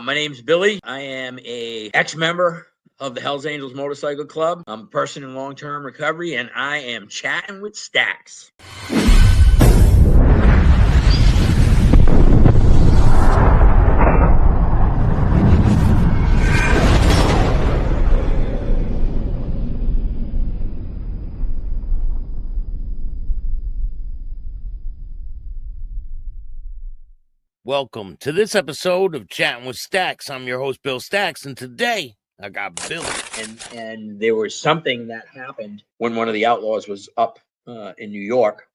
My name's Billy. I am a ex-member of the Hells Angels Motorcycle Club. I'm a person in long-term recovery, and I am chatting with Staxx. Welcome to this episode of Chatting with Staxx. I'm your host, Bill Staxx, and today I got Billy. And there was something that happened when one of the outlaws was up in New York.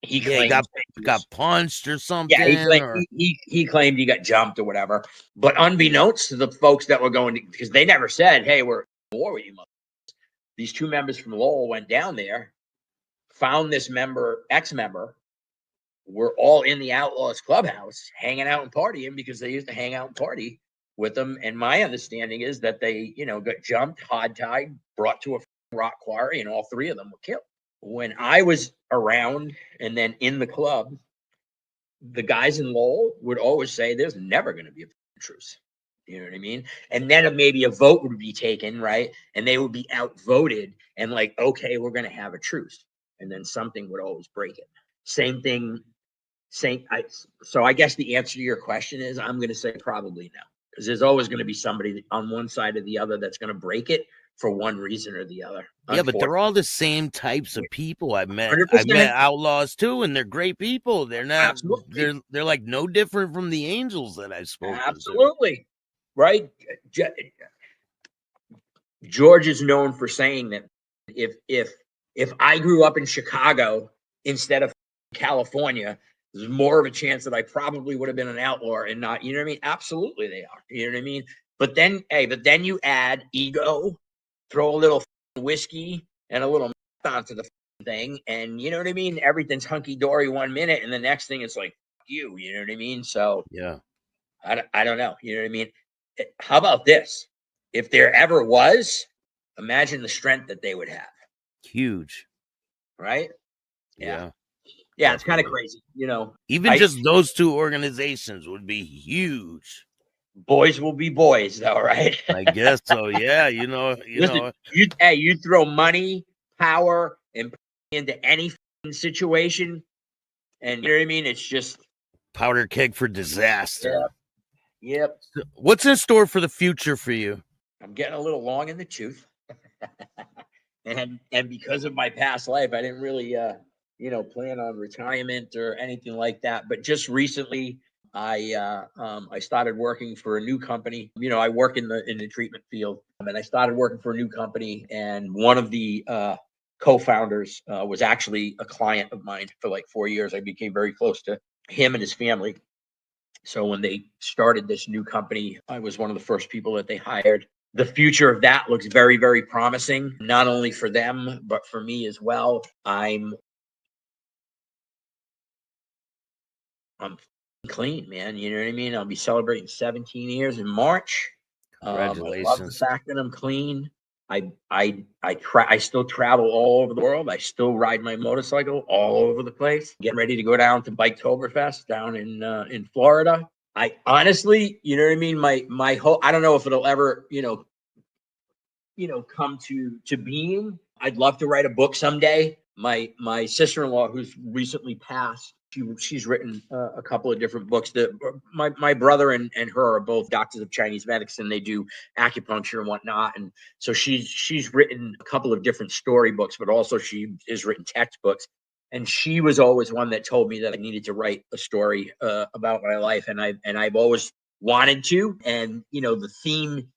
He got punched or something. Yeah, he claimed he got jumped or whatever. But unbeknownst to the folks that were going to, because they never said, "Hey, we're at war with you." These two members from Lowell went down there, found this ex-member. We're all in the Outlaws clubhouse hanging out and partying because they used to hang out and party with them. And my understanding is that they, got jumped, hogtied, brought to a rock quarry, and all three of them were killed. When I was around and then in the club, the guys in Lowell would always say there's never going to be a truce. You know what I mean? And then maybe a vote would be taken, right? And they would be outvoted and like, okay, we're going to have a truce. And then something would always break it. Same thing. So I guess the answer to your question is I'm going to say probably no, because there's always going to be somebody on one side or the other that's going to break it for one reason or the other. Yeah, but they're all the same types of people I've met. 100%. I've met outlaws too, and they're great people. They're not. Absolutely. They're like no different from the angels that I've spoken to. Absolutely, right. George is known for saying that if I grew up in Chicago instead of California, there's more of a chance that I probably would have been an outlaw and not, you know what I mean? Absolutely they are. You know what I mean? But then you add ego, throw a little whiskey and a little onto the thing, and you know what I mean? Everything's hunky-dory 1 minute, and the next thing it's like, you know what I mean? So yeah. I don't know. You know what I mean? How about this? If there ever was, imagine the strength that they would have. Huge. Right? Yeah. Yeah, it's kind of crazy, Even just those two organizations would be huge. Boys will be boys, though, right? I guess so. Yeah, Listen, you throw money, power, and into any situation, and you know what I mean. It's just powder keg for disaster. Yep. So what's in store for the future for you? I'm getting a little long in the tooth, and because of my past life, I didn't really plan on retirement or anything like that. But just recently, I started working for a new company. I work in the treatment field, and I started working for a new company. And one of the co-founders was actually a client of mine for like 4 years. I became very close to him and his family. So when they started this new company, I was one of the first people that they hired. The future of that looks very, very promising, not only for them, but for me as well. I'm clean, man. You know what I mean? I'll be celebrating 17 years in March. Congratulations. I love the fact that I'm clean. I still travel all over the world. I still ride my motorcycle all over the place. Getting ready to go down to Biketoberfest down in Florida. I honestly, you know what I mean? My whole, I don't know if it'll ever, come to being. I'd love to write a book someday. My sister-in-law, who's recently passed, she's written a couple of different books. My brother and her are both doctors of Chinese medicine. They do acupuncture and whatnot, and so she's written a couple of different storybooks, but also she has written textbooks. And she was always one that told me that I needed to write a story about my life, and I've always wanted to. And the theme,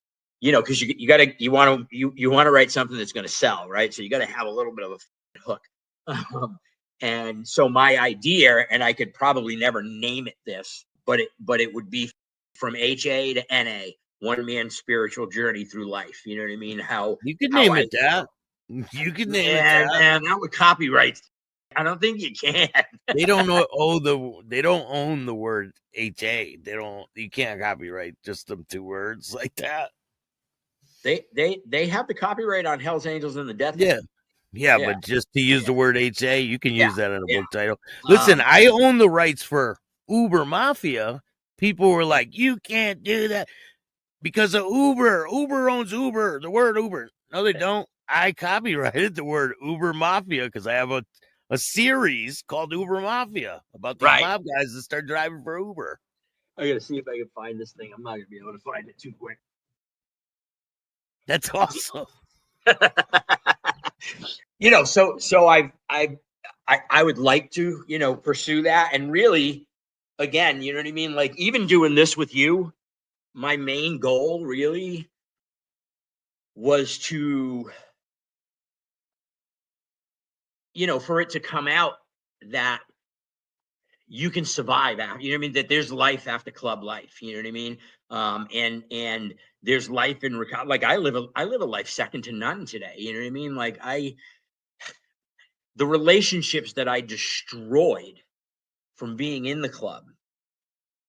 because you want to write something that's going to sell, right? So you got to have a little bit of a hook. And so my idea, and I could probably never name it this, but it would be from HA to NA, one man's spiritual journey through life. You know what I mean? How you could name it that. You could name it that. Man, that would copyright. I don't think you can. They don't they don't own the word HA. You can't copyright just them two words like that. They have the copyright on Hell's Angels and the Death. Yeah, but just to use the word HA, you can use that in a book title. Listen, I own the rights for Uber Mafia. people were like, you can't do that because of Uber. Uber owns Uber, the word Uber. No, they don't. I copyrighted the word Uber Mafia because I have a series called Uber Mafia about these Right. mob guys that start driving for Uber. I gotta see if I can find this thing. I'm not gonna be able to find it too quick. That's awesome. You know, so I would like to, you know, pursue that. And really, again, you know what I mean? Like, even doing this with you, my main goal really was to, you know, for it to come out that you can survive after, you know what I mean? That there's life after club life, you know what I mean? And there's life in recovery. Like, I live a life second to none today. You know what I mean? Like, the relationships that I destroyed from being in the club,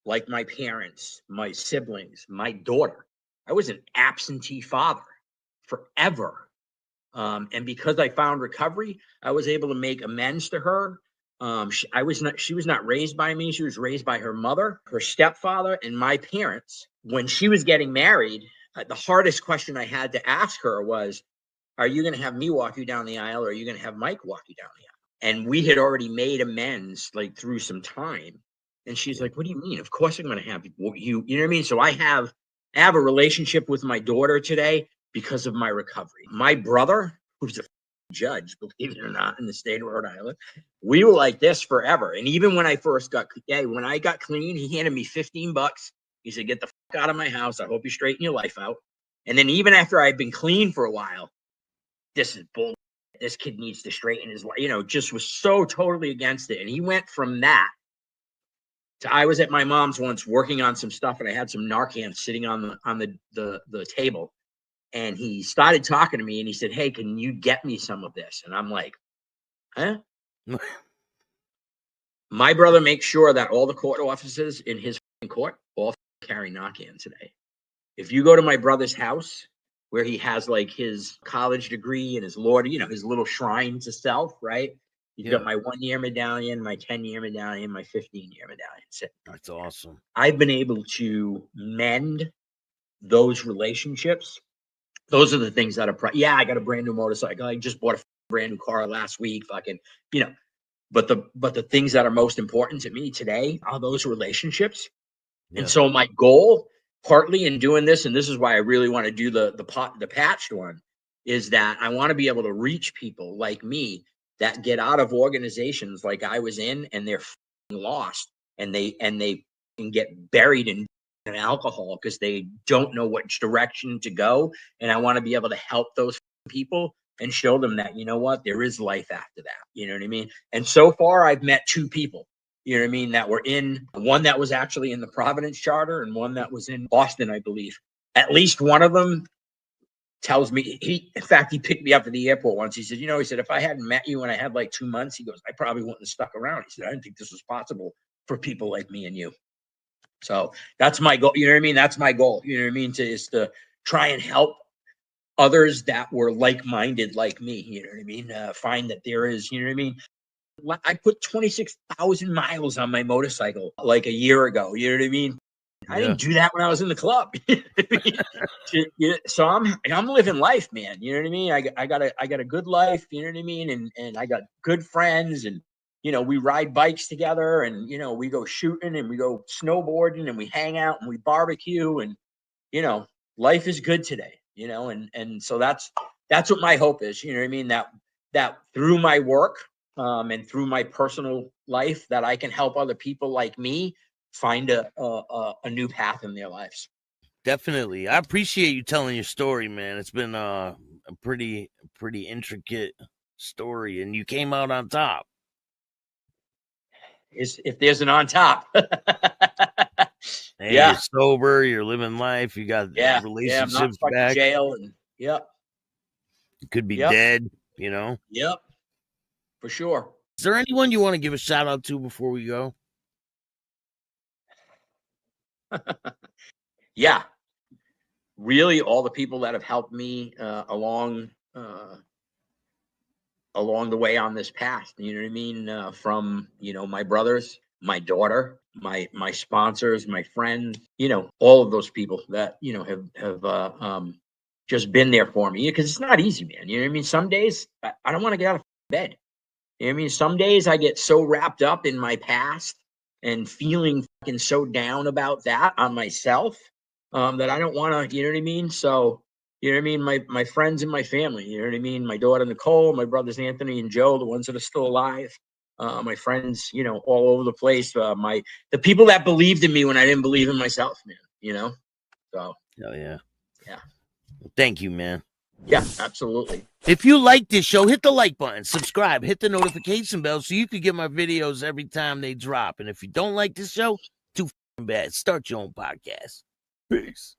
like my parents, my siblings, my daughter. I was an absentee father forever. And because I found recovery, I was able to make amends to her. She was not raised by me. She was raised by her mother, her stepfather, and my parents. When she was getting married, the hardest question I had to ask her was, are you going to have me walk you down the aisle, or are you going to have Mike walk you down the aisle? And we had already made amends, like, through some time. And she's like, what do you mean? Of course I'm going to have you, you know what I mean? So I have a relationship with my daughter today because of my recovery. My brother, who's a judge, believe it or not, in the state of Rhode Island, we were like this forever. And even when I when I got clean, he handed me $15. He said, get the fuck out of my house. I hope you straighten your life out. And then even after I'd been clean for a while, this is bull. This kid needs to straighten his life, you know, just was so totally against it. And he went from that to, I was at my mom's once working on some stuff, and I had some Narcan sitting on the table. And he started talking to me, and he said, hey, can you get me some of this? And I'm like, huh? My brother makes sure that all the court officers in his court all carry Narcan today. If you go to my brother's house, where he has like his college degree and his Lord, you know, his little shrine to self, right? He's got my 1-year medallion, my 10-year medallion, my 15-year medallion. That's awesome. I've been able to mend those relationships. Those are the things that are, I got a brand new motorcycle. I just bought a brand new car last week. Fucking, you know, but the things that are most important to me today are those relationships. Yeah. And so my goal, partly in doing this, and this is why I really want to do the patched one, is that I want to be able to reach people like me that get out of organizations like I was in, and they're lost, and they can get buried in alcohol because they don't know which direction to go. And I want to be able to help those people and show them that, you know what, there is life after that. You know what I mean? And so far, I've met 2 people, you know what I mean, that were in, one that was actually in the Providence charter and one that was in Boston, I believe. At least one of them tells me, in fact, he picked me up at the airport once. He said, you know, he said, if I hadn't met you when I had like 2 months, he goes, I probably wouldn't have stuck around. He said, I didn't think this was possible for people like me and you. So that's my goal. You know what I mean? That's my goal. You know what I mean? Is to try and help others that were like-minded like me. You know what I mean? Find that there is, you know what I mean? I put 26,000 miles on my motorcycle like a year ago. You know what I mean? I didn't do that when I was in the club. So I'm living life, man. You know what I mean? I got a good life. You know what I mean? And I got good friends, and you know, we ride bikes together, and you know, we go shooting, and we go snowboarding, and we hang out, and we barbecue, and you know, life is good today. You know, and so that's what my hope is. You know what I mean? That through my work, and through my personal life, that I can help other people like me find a new path in their lives. Definitely. I appreciate you telling your story, man. It's been a pretty intricate story, and you came out on top. If there's an on top. Hey, you're sober, you're living life, you got I'm not relationships fucking back. jail, and You could be dead, you know? For sure. Is there anyone you want to give a shout out to before we go? Really, all the people that have helped me along the way on this path. You know what I mean? From, you know, my brothers, my daughter, my sponsors, my friends, all of those people that, have just been there for me, because it's not easy, man. You know what I mean? Some days I don't want to get out of bed. You know what I mean? Some days I get so wrapped up in my past and feeling fucking so down about that on myself, that I don't want to, you know what I mean? So, you know what I mean? My friends and my family, you know what I mean? My daughter Nicole, my brothers Anthony and Joe, the ones that are still alive, my friends, all over the place. The people that believed in me when I didn't believe in myself, man. So Oh yeah. yeah. Thank you, man. Yeah, absolutely. If you like this show, hit the like button, subscribe, hit the notification bell so you can get my videos every time they drop. And if you don't like this show, too bad. Start your own podcast. Peace.